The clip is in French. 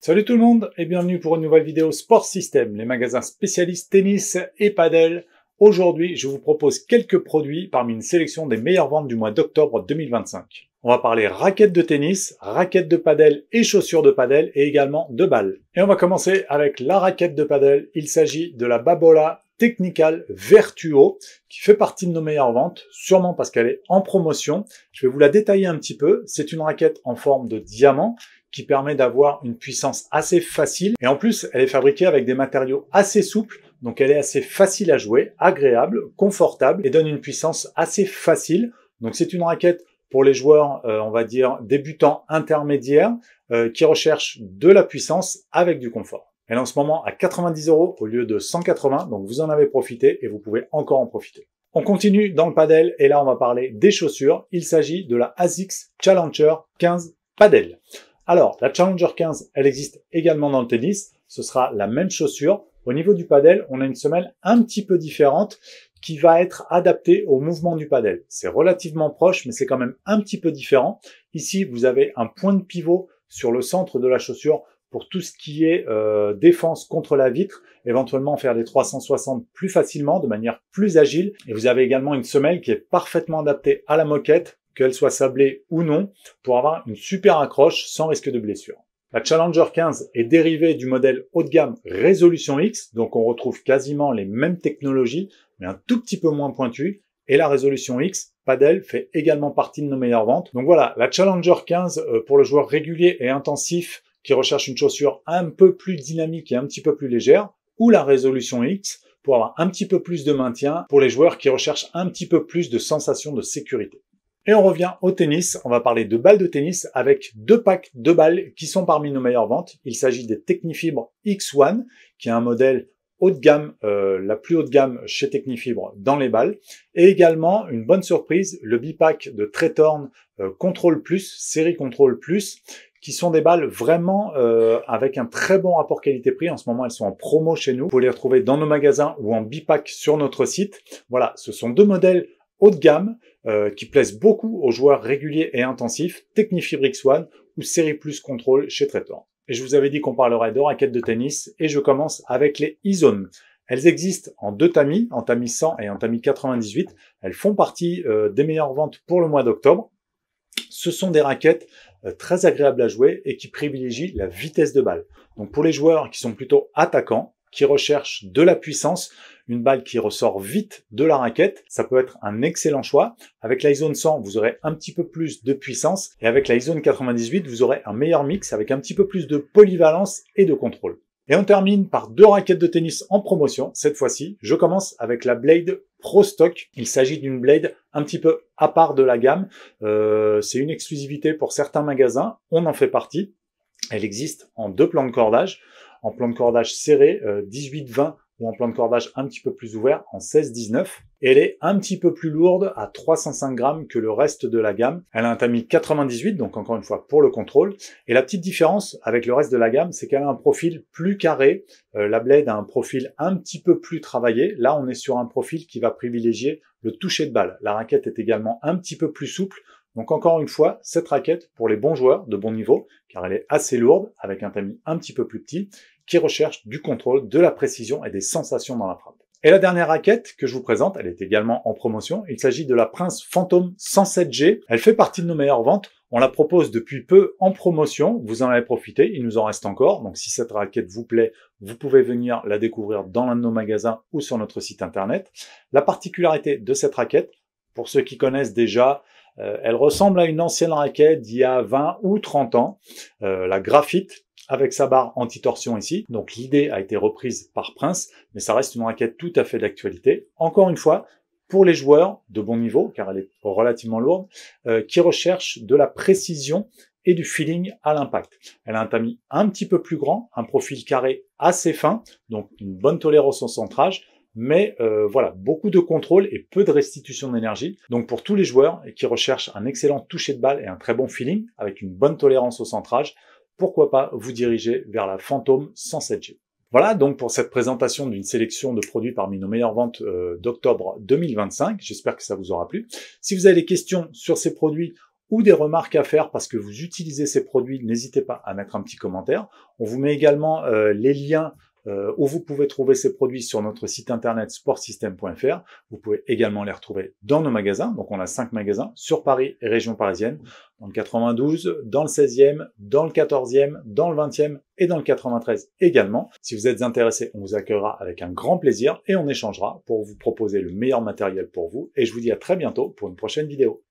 Salut tout le monde et bienvenue pour une nouvelle vidéo Sport System, les magasins spécialistes tennis et padel. Aujourd'hui, je vous propose quelques produits parmi une sélection des meilleures ventes du mois d'octobre 2025. On va parler raquettes de tennis, raquettes de padel et chaussures de padel et également de balles. Et on va commencer avec la raquette de padel. Il s'agit de la Babolat Technical Vertuo qui fait partie de nos meilleures ventes, sûrement parce qu'elle est en promotion. Je vais vous la détailler un petit peu. C'est une raquette en forme de diamant qui permet d'avoir une puissance assez facile. Et en plus, elle est fabriquée avec des matériaux assez souples, donc elle est assez facile à jouer, agréable, confortable et donne une puissance assez facile. Donc c'est une raquette pour les joueurs, on va dire, débutants intermédiaires, qui recherchent de la puissance avec du confort. Elle est en ce moment à 90 € au lieu de 180, donc vous en avez profité et vous pouvez encore en profiter. On continue dans le padel et là on va parler des chaussures. Il s'agit de la ASICS Challenger 15 Padel. Alors, la Challenger 15, elle existe également dans le tennis. Ce sera la même chaussure. Au niveau du padel, on a une semelle un petit peu différente qui va être adaptée au mouvement du padel. C'est relativement proche, mais c'est quand même un petit peu différent. Ici, vous avez un point de pivot sur le centre de la chaussure pour tout ce qui est défense contre la vitre, éventuellement faire des 360 plus facilement, de manière plus agile. Et vous avez également une semelle qui est parfaitement adaptée à la moquette, qu'elle soit sablée ou non, pour avoir une super accroche sans risque de blessure. La Challenger 15 est dérivée du modèle haut de gamme Resolution X, donc on retrouve quasiment les mêmes technologies, mais un tout petit peu moins pointues, et la Resolution X Padel fait également partie de nos meilleures ventes. Donc voilà, la Challenger 15 pour le joueur régulier et intensif qui recherche une chaussure un peu plus dynamique et un petit peu plus légère, ou la Resolution X pour avoir un petit peu plus de maintien pour les joueurs qui recherchent un petit peu plus de sensation de sécurité. Et on revient au tennis, on va parler de balles de tennis avec deux packs de balles qui sont parmi nos meilleures ventes. Il s'agit des Technifibre X1, qui est un modèle haut de gamme, la plus haute gamme chez Technifibre dans les balles. Et également, une bonne surprise, le bipack de Tretorn Control Plus, série Control Plus, qui sont des balles vraiment avec un très bon rapport qualité-prix. En ce moment, elles sont en promo chez nous. Vous pouvez les retrouver dans nos magasins ou en bipack sur notre site. Voilà, ce sont deux modèles haut de gamme qui plaisent beaucoup aux joueurs réguliers et intensifs, Technifibre X1 ou Série Plus Control chez Tretorn. Et je vous avais dit qu'on parlerait de raquettes de tennis et je commence avec les E-Zone. Elles existent en deux tamis, en tamis 100 et en tamis 98. Elles font partie des meilleures ventes pour le mois d'octobre. Ce sont des raquettes très agréables à jouer et qui privilégient la vitesse de balle. Donc pour les joueurs qui sont plutôt attaquants, qui recherchent de la puissance, une balle qui ressort vite de la raquette, ça peut être un excellent choix. Avec la E-Zone 100, vous aurez un petit peu plus de puissance et avec la E-Zone 98, vous aurez un meilleur mix avec un petit peu plus de polyvalence et de contrôle. Et on termine par deux raquettes de tennis en promotion. Cette fois-ci, je commence avec la Blade Pro Stock. Il s'agit d'une Blade un petit peu à part de la gamme. C'est une exclusivité pour certains magasins. On en fait partie. Elle existe en deux plans de cordage. En plan de cordage serré, 18-20 ou en plan de cordage un petit peu plus ouvert en 16-19. Et elle est un petit peu plus lourde à 305 grammes que le reste de la gamme. Elle a un tamis 98, donc encore une fois pour le contrôle. Et la petite différence avec le reste de la gamme, c'est qu'elle a un profil plus carré. La Blade a un profil un petit peu plus travaillé. Là, on est sur un profil qui va privilégier le toucher de balle. La raquette est également un petit peu plus souple. Donc encore une fois, cette raquette pour les bons joueurs de bon niveau, car elle est assez lourde, avec un tamis un petit peu plus petit, qui recherche du contrôle, de la précision et des sensations dans la frappe. Et la dernière raquette que je vous présente, elle est également en promotion. Il s'agit de la Prince Phantom 107G. Elle fait partie de nos meilleures ventes. On la propose depuis peu en promotion. Vous en avez profité, il nous en reste encore. Donc si cette raquette vous plaît, vous pouvez venir la découvrir dans l'un de nos magasins ou sur notre site internet. La particularité de cette raquette, pour ceux qui connaissent déjà, elle ressemble à une ancienne raquette d'il y a 20 ou 30 ans, la graphite, avec sa barre anti-torsion ici. Donc l'idée a été reprise par Prince, mais ça reste une raquette tout à fait d'actualité. Encore une fois, pour les joueurs de bon niveau, car elle est relativement lourde, qui recherchent de la précision et du feeling à l'impact. Elle a un tamis un petit peu plus grand, un profil carré assez fin, donc une bonne tolérance au centrage, mais voilà, beaucoup de contrôle et peu de restitution d'énergie. Donc pour tous les joueurs qui recherchent un excellent toucher de balle et un très bon feeling, avec une bonne tolérance au centrage, pourquoi pas vous diriger vers la Phantom 107G. Voilà donc pour cette présentation d'une sélection de produits parmi nos meilleures ventes d'octobre 2025. J'espère que ça vous aura plu. Si vous avez des questions sur ces produits ou des remarques à faire parce que vous utilisez ces produits, n'hésitez pas à mettre un petit commentaire. On vous met également les liens où vous pouvez trouver ces produits sur notre site internet sportsystem.fr. Vous pouvez également les retrouver dans nos magasins. Donc on a 5 magasins sur Paris et région parisienne, dans le 92, dans le 16e, dans le 14e, dans le 20e et dans le 93 également. Si vous êtes intéressé, on vous accueillera avec un grand plaisir et on échangera pour vous proposer le meilleur matériel pour vous. Et je vous dis à très bientôt pour une prochaine vidéo.